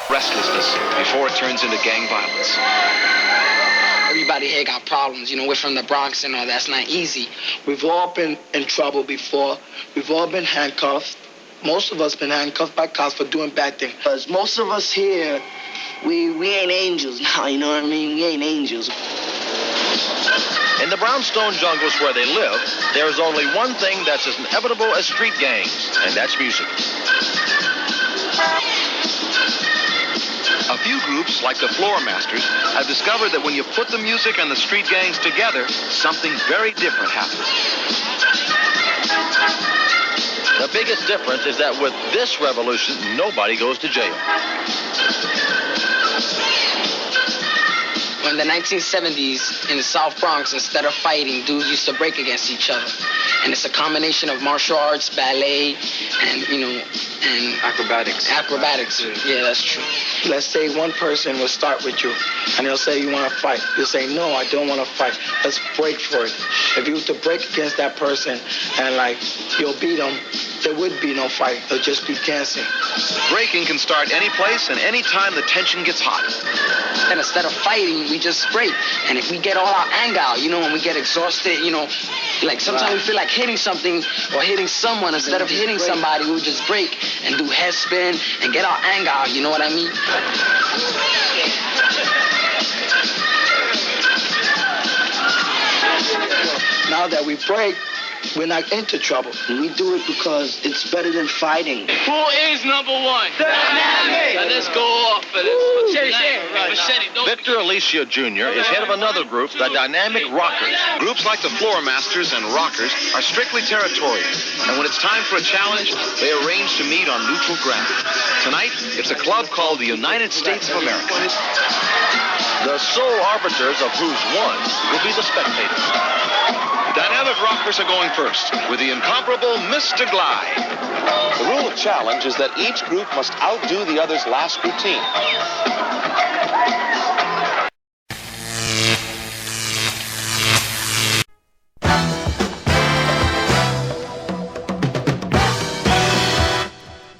restlessness before it turns into gang violence. Everybody here got problems. You know, we're from the Bronx and all. That's not easy. We've all been in trouble before. We've all been handcuffed. Most of us been handcuffed by cops for doing bad things. Because most of us here, we ain't angels now, you know what I mean? We ain't angels. In the brownstone jungles where they live, there's only one thing that's as inevitable as street gangs, and that's music. A few groups, like the FLOORMASTERS, have discovered that when you put the music and the street gangs together, something very different happens. The biggest difference is that with this revolution, nobody goes to jail. In the 1970s, in the South Bronx, instead of fighting, dudes used to break against each other. And it's a combination of martial arts, ballet, and, and Acrobatics. Yeah, that's true. Let's say one person will start with you, and he'll say, you want to fight. You'll say, no, I don't want to fight. Let's break for it. If you were to break against that person and, you'll beat them, there would be no fight. It'll just be dancing. Breaking can start any place and any time the tension gets hot. And instead of fighting, we just break. And if we get all our anger out, when we get exhausted, sometimes we feel like hitting something or hitting someone. Instead of hitting somebody, we'll just break and do head spin and get our anger out, you know what I mean? Now that we break, we're not into trouble. We do it because it's better than fighting. Who is number one? Dynamic! Now let's go off for this. Victor Alicia Jr. is head of another group, the Dynamic Rockers. Groups like the FLOORMASTERS and Rockers are strictly territorial, and when it's time for a challenge, they arrange to meet on neutral ground. Tonight, it's a club called the United States of America. The sole arbiters of who's won will be the spectators. Dynamic Rockers are going first with the incomparable Mr. Glide. The rule of challenge is that each group must outdo the other's last routine.